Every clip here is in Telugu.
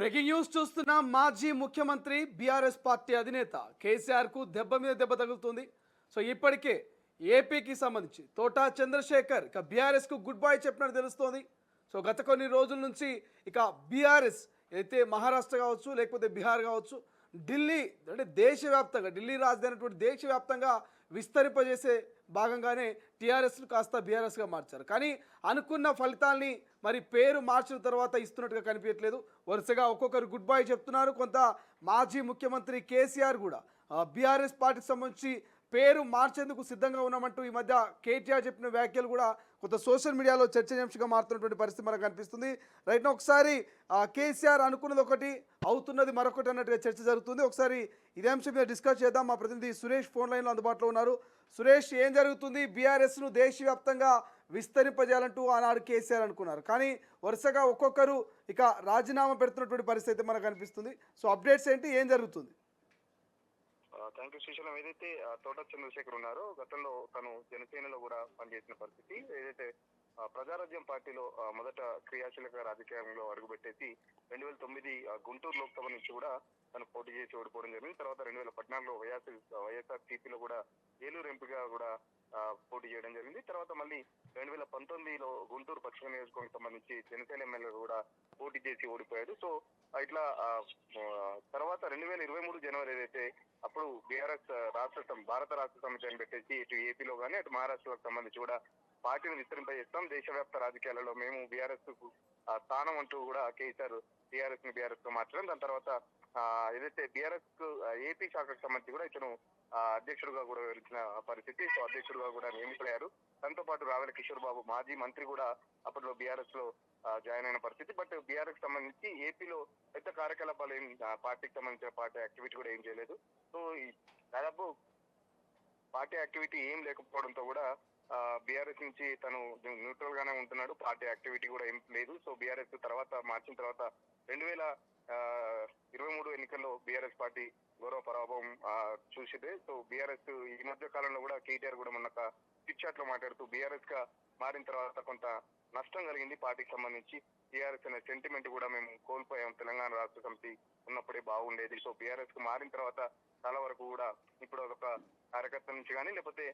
బ్రేకింగ్ న్యూస్ చూస్తున్నాం. మాజీ ముఖ్యమంత్రి బీఆర్ఎస్ పార్టీ అధినేత కేసీఆర్ కు దెబ్బ మీద దెబ్బ తగులుతుంది. సో ఇప్పటికే ఏపీకి సంబంధించి తోటా చంద్రశేఖర్ ఇక బీఆర్ఎస్ కు గుడ్ బై చెప్పినట్టు తెలుస్తోంది. సో గత కొన్ని రోజుల నుంచి ఇక బీఆర్ఎస్ అయితే మహారాష్ట్ర కావచ్చు లేకపోతే బీహార్ కావచ్చు, ఢిల్లీ అంటే దేశవ్యాప్తంగా, ఢిల్లీ రాజధాని దేశవ్యాప్తంగా విస్తరింపజేసే భాగంగానే టీఆర్ఎస్ను కాస్త బీఆర్ఎస్గా మార్చారు. కానీ అనుకున్న ఫలితాల్ని మరి పేరు మార్చిన తర్వాత ఇస్తున్నట్టుగా కనిపించట్లేదు. వరుసగా ఒక్కొక్కరు గుడ్ బై చెప్తున్నారు. కొంత మాజీ ముఖ్యమంత్రి కేసీఆర్ కూడా బీఆర్ఎస్ పార్టీకి సంబంధించి పేరు మార్చేందుకు సిద్ధంగా ఉన్నామంటూ ఈ మధ్య కేటీఆర్ చెప్పిన వ్యాఖ్యలు కూడా కొంత సోషల్ మీడియాలో చర్చనీయాంశంగా మారుతున్నటువంటి పరిస్థితి మనకు కనిపిస్తుంది. రైట్, ఒకసారి కేసీఆర్ అనుకున్నది ఒకటి, అవుతున్నది మరొకటి అన్నట్టుగా చర్చ జరుగుతుంది. ఒకసారి ఇదే అంశం మీద డిస్కస్ చేద్దాం. మా ప్రతినిధి సురేష్ ఫోన్ లైన్లో అందుబాటులో ఉన్నారు. సురేష్, ఏం జరుగుతుంది? బీఆర్ఎస్ను దేశవ్యాప్తంగా విస్తరింపజేయాలంటూ ఆనాడు కేసీఆర్ అనుకున్నారు, కానీ వరుసగా ఒక్కొక్కరు ఇక రాజీనామా పెడుతున్నటువంటి పరిస్థితి మనకు కనిపిస్తుంది. సో అప్డేట్స్ ఏంటి, ఏం జరుగుతుంది? Thank you Srisailam. ఏదైతే తోట చంద్రశేఖర్ ఉన్నారో గతంలో తను జనసేనలో కూడా పనిచేసిన పరిస్థితి, ఏదైతే ప్రజారాజ్యం పార్టీలో మొదట క్రియాశీలక రాజకీయంలో అడుగుపెట్టేసి 2009 గుంటూరు లోక్సభ నుంచి కూడా తను పోటీ చేసి ఓడిపోవడం జరిగింది. తర్వాత 2014లో వైఎస్ఆర్ సిపిలో కూడా ఏలూరు ఎంపీగా కూడా పోటీ చేయడం జరిగింది. తర్వాత మళ్ళీ 2019లో గుంటూరు పశ్చిమ నియోజకవర్గం సంబంధించి జనసేన ఎమ్మెల్యే కూడా పోటీ చేసి ఓడిపోయాడు. సో ఇట్లా తర్వాత 2023 జనవరి ఏదైతే అప్పుడు బీఆర్ఎస్ భారత రాష్ట్ర సమితి అని పెట్టేసి ఇటు ఏపీలో కానీ అటు మహారాష్ట్రకు సంబంధించి కూడా పార్టీని విస్తరింపజేస్తాం, దేశవ్యాప్త రాజకీయాలలో మేము బీఆర్ఎస్ కు స్థానం అంటూ కూడా కేసీఆర్ టీఆర్ఎస్ ని బీఆర్ఎస్ గా మార్చడం. దాని తర్వాత ఏదైతే బీఆర్ఎస్ కు ఏపీ శాఖకు సంబంధించి కూడా ఇతను అధ్యక్షుడుగా కూడా వివరించిన పరిస్థితి. సో అధ్యక్షుడుగా కూడా నియమితులయ్యారు. దాంతో పాటు రావెల కిషోర్ బాబు మాజీ మంత్రి కూడా అప్పట్లో బీఆర్ఎస్ లో జాయిన్ అయిన పరిస్థితి. బట్ బీఆర్ఎస్ సంబంధించి ఏపీలో పెద్ద కార్యకలాపాలు ఏం పార్టీకి సంబంధించిన పార్టీ యాక్టివిటీ కూడా ఏం చేయలేదు. సో దాదాపు పార్టీ యాక్టివిటీ ఏం లేకపోవడంతో కూడా బీఆర్ఎస్ నుంచి తను న్యూట్రల్ గానే ఉంటున్నాడు, పార్టీ యాక్టివిటీ కూడా ఏం లేదు. సో బీఆర్ఎస్ తర్వాత మార్చిన తర్వాత 2023 ఎన్నికల్లో బీఆర్ఎస్ పార్టీ గౌరవ పరాభవం చూసిదే. సో బీఆర్ఎస్ ఈ మధ్య కాలంలో కూడా కేటీఆర్ కూడా మొన్న చిట్ చాట్ లో మాట్లాడుతూ బీఆర్ఎస్ గా మారిన తర్వాత కొంత నష్టం కలిగింది పార్టీకి సంబంధించి, టీఆర్ఎస్ అనే సెంటిమెంట్ కూడా మేము కోల్పోయాం, తెలంగాణ రాష్ట్ర సమితి ఉన్నప్పుడే బాగుండేది. సో బీఆర్ఎస్ కు మారిన తర్వాత చాలా వరకు కూడా ఇప్పుడు ఒక కార్యకర్త నుంచి కానీ లేకపోతే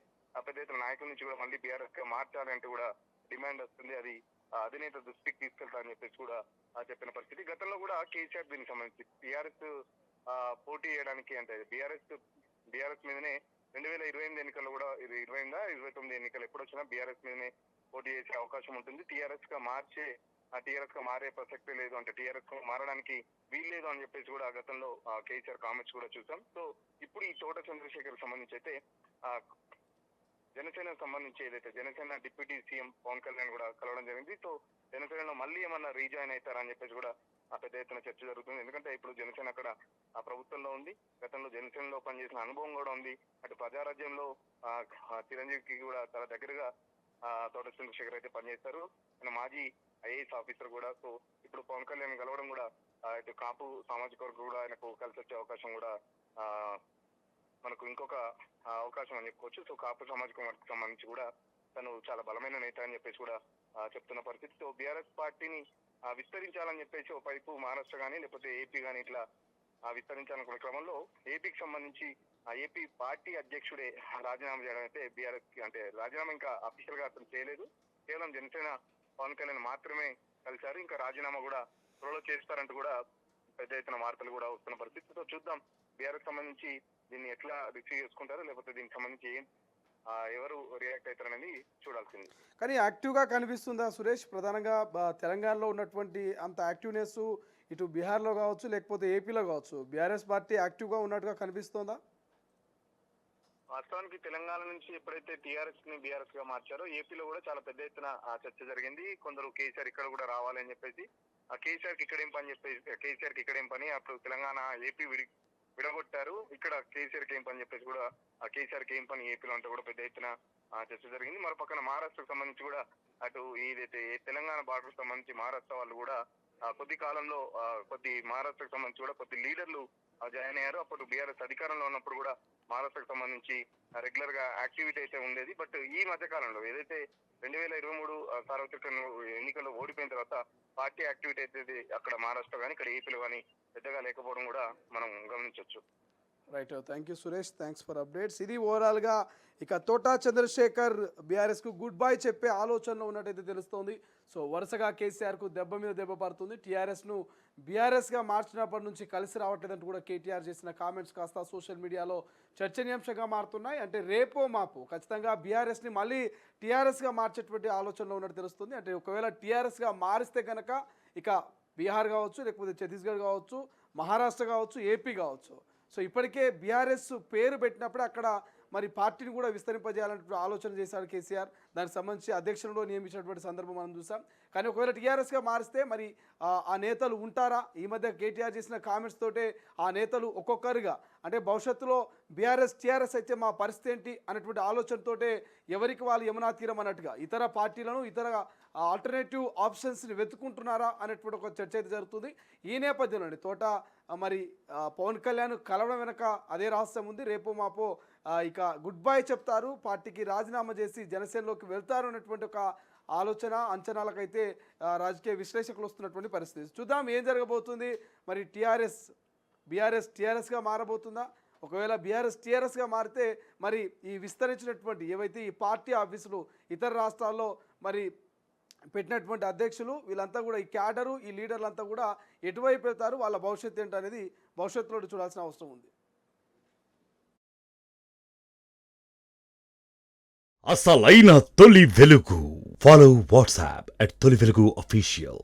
పెద్ద ఎత్తున నాయకుల నుంచి కూడా మళ్ళీ బీఆర్ఎస్ గా మార్చాలంటే కూడా డిమాండ్ వస్తుంది. అది అధినేత దృష్టికి తీసుకెళ్తా అని చెప్పేసి కూడా చెప్పిన పరిస్థితి. గతంలో కూడా కేసీఆర్ దీనికి సంబంధించి టీఆర్ఎస్ పోటీ చేయడానికి అంటే బీఆర్ఎస్ మీదనే 2028 ఎన్నికల్లో కూడా 29 ఎన్నికలు ఎప్పుడు వచ్చినా బీఆర్ఎస్ మీదనే పోటీ చేసే అవకాశం ఉంటుంది. టీఆర్ఎస్ గా మారే ప్రసక్తే లేదు, అంటే టీఆర్ఎస్ గా మారడానికి వీల్లేదు అని చెప్పేసి కూడా గతంలో కేసీఆర్ కామెంట్స్ కూడా చూసాం. సో ఇప్పుడు ఈ తోట చంద్రశేఖర్ సంబంధించి అయితే జనసేనకు సంబంధించి ఏదైతే జనసేన డిప్యూటీ సీఎం పవన్ కళ్యాణ్ కూడా కలవడం జరిగింది. సో జనసేనలో మళ్ళీ ఏమన్నా రీజాయిన్ అవుతారా అని చెప్పేసి కూడా పెద్ద ఎత్తున చర్చ జరుగుతుంది. ఎందుకంటే ఇప్పుడు జనసేన అక్కడ ప్రభుత్వంలో ఉంది, గతంలో జనసేనలో పనిచేసిన అనుభవం కూడా ఉంది. అటు ప్రజారాజ్యంలో చిరంజీవికి కూడా చాలా దగ్గరగా తోట చంద్రశేఖర్ అయితే పనిచేస్తారు, ఆయన మాజీ ఐఏఎస్ ఆఫీసర్ కూడా. సో ఇప్పుడు పవన్ కళ్యాణ్ కలవడం కూడా ఇటు కాపు సామాజిక వర్గం కూడా ఆయనకు కలిసి వచ్చే అవకాశం కూడా మనకు ఇంకొక అవకాశం అని చెప్పుకోవచ్చు. సో కాపు సామాజిక వర్గం సంబంధించి కూడా తను చాలా బలమైన నేత అని చెప్పేసి కూడా చెప్తున్న పరిస్థితి. సో బీఆర్ఎస్ పార్టీని విస్తరించాలని చెప్పేసి ఒకవైపు మహారాష్ట్ర కానీ లేకపోతే ఏపీ కానీ ఇట్లా విస్తరించాలనుకునే క్రమంలో ఏపీకి సంబంధించి ఏపీ పార్టీ అధ్యక్షుడే రాజీనామా చేయడం అయితే బీఆర్ఎస్ అంటే రాజీనామా ఇంకా అఫీషియల్ గా అతను చేయలేదు, కేవలం జనసేన పవన్ కళ్యాణ్ మాత్రమే కలిశారు. ఇంకా రాజీనామా కూడా త్వరలో చేస్తారంటూ కూడా పెద్ద ఎత్తున వార్తలు కూడా వస్తున్న పరిస్థితి. సో చూద్దాం బీఆర్ఎస్ సంబంధించి దీన్ని ఎట్లా రిసీవ్ చేసుకుంటారు, లేకపోతే దీనికి సంబంధించి ఎవరు రియాక్ట్ అవుతారనేది చూడాల్సింది. కానీ యాక్టివ్గా కనిపిస్తుందా సురేష్? ప్రధానంగా తెలంగాణలో ఉన్నటువంటి అంత యాక్టివ్నెస్ ఇటు బీహార్లో కావచ్చు లేకపోతే ఏపీలో కావచ్చు, బీఆర్ఎస్ పార్టీ యాక్టివ్గా ఉన్నట్టుగా కనిపిస్తుందా? వాస్తవానికి తెలంగాణ నుంచి ఎప్పుడైతే టీఆర్ఎస్ ని బీఆర్ఎస్ గా మార్చారో ఏపీలో కూడా చాలా పెద్ద ఎత్తున చర్చ జరిగింది. కొందరు కేసీఆర్ ఇక్కడ కూడా రావాలని చెప్పేసి, కేసీఆర్ కి ఇక్కడేం పని, అప్పుడు తెలంగాణ ఏపీ విడగొట్టారు, ఇక్కడ కేసీఆర్ కి ఏం పని చెప్పేసి కూడా కేసీఆర్ కి ఏం పని ఏపీలో అంటే కూడా పెద్ద ఎత్తున చర్చ జరిగింది. మరో పక్కన మహారాష్ట్రకు సంబంధించి కూడా అటు ఏదైతే తెలంగాణ బార్డర్ సంబంధించి మహారాష్ట్ర వాళ్ళు కూడా కొద్ది కాలంలో మహారాష్ట్రకు సంబంధించి కూడా కొద్ది లీడర్లు జాయిన్ అయ్యారు. అప్పుడు బీఆర్ఎస్ అధికారంలో ఉన్నప్పుడు కూడా మహారాష్ట్రకు సంబంధించి రెగ్యులర్ గా యాక్టివిటీ అయితే ఉండేది. బట్ ఈ మధ్య కాలంలో ఏదైతే 2023 సార్వత్రిక ఎన్నికల్లో ఓడిపోయిన తర్వాత తర్వాత పార్టీ యాక్టివిటీ అయితే అక్కడ మహారాష్ట్ర కానీ ఇక్కడ ఏపీలో కానీ పెద్దగా లేకపోవడం కూడా మనం గమనించవచ్చు. Right, thank you Suresh, thanks for updates. ఇది ఓవరాల్గా ఇక తోటా చంద్రశేఖర్ బీఆర్ఎస్కు గుడ్ బై చెప్పే ఆలోచనలో ఉన్నట్టయితే తెలుస్తోంది. సో వరుసగా కేసీఆర్కు దెబ్బ మీద దెబ్బ పడుతుంది. టీఆర్ఎస్ను బీఆర్ఎస్గా మార్చినప్పటి నుంచి కలిసి రావట్లేదంటూ కూడా కేటీఆర్ చేసిన కామెంట్స్ కాస్త సోషల్ మీడియాలో చర్చనీయాంశంగా మారుతున్నాయి. అంటే రేపో మాపో ఖచ్చితంగా బీఆర్ఎస్ని మళ్ళీ టీఆర్ఎస్గా మార్చేటువంటి ఆలోచనలో ఉన్నట్టు తెలుస్తుంది. అంటే ఒకవేళ టీఆర్ఎస్గా మారిస్తే కనుక ఇక బీహార్ కావచ్చు, లేకపోతే ఛత్తీస్గఢ్ కావచ్చు, మహారాష్ట్ర కావచ్చు, ఏపీ కావచ్చు. సో ఇప్పటికే బీఆర్ఎస్ పేరు పెట్టినప్పుడు అక్కడ మరి పార్టీని కూడా విస్తరింపజేయాలంటే ఆలోచన చేశారు కేసీఆర్. దానికి సంబంధించి అధ్యక్షులను నియమించినటువంటి సందర్భం మనం చూసాం. కానీ ఒకవేళ టీఆర్ఎస్గా మారిస్తే మరి ఆ నేతలు ఉంటారా? ఈ మధ్య కేటీఆర్ చేసిన కామెంట్స్ తోటే ఆ నేతలు ఒక్కొక్కరుగా అంటే భవిష్యత్తులో బీఆర్ఎస్ టీఆర్ఎస్ అయితే మా పరిస్థితి ఏంటి అనేటువంటి ఆలోచనతోటే ఎవరికి వాళ్ళు యమునా తీరం అన్నట్టుగా ఇతర పార్టీలను ఇతర ఆల్టర్నేటివ్ ఆప్షన్స్ని వెతుకుంటున్నారా అనేటువంటి ఒక చర్చ అయితే జరుగుతుంది. ఈ నేపథ్యంలోని తోట మరి పవన్ కళ్యాణ్ కలవడం వెనక అదే రహస్యం ఉంది. రేపు మాపో ఇక గుడ్ బై చెప్తారు, పార్టీకి రాజీనామా చేసి జనసేనలోకి వెళ్తారు అనేటువంటి ఒక ఆలోచన అంచనాలకైతే రాజకీయ విశ్లేషకులు వస్తున్నటువంటి పరిస్థితి. చూద్దాం ఏం జరగబోతుంది. మరి బీఆర్ఎస్ టీఆర్ఎస్గా మారబోతుందా? ఒకవేళ బీఆర్ఎస్ టీఆర్ఎస్గా మారితే మరి ఈ విస్తరించినటువంటి ఏవైతే ఈ పార్టీ ఆఫీసులు ఇతర రాష్ట్రాల్లో మరి పెట్టినటువంటి అధ్యక్షులు వీళ్ళంతా కూడా ఈ క్యాడరు ఈ లీడర్లంతా కూడా ఎటువైపు వెళ్తారు, వాళ్ళ భవిష్యత్తు ఏంటనేది భవిష్యత్తులో చూడాల్సిన అవసరం ఉంది. అసలైన తొలి వెలుగు. ఫాలో వాట్సాప్ @తొలి వెలుగు official.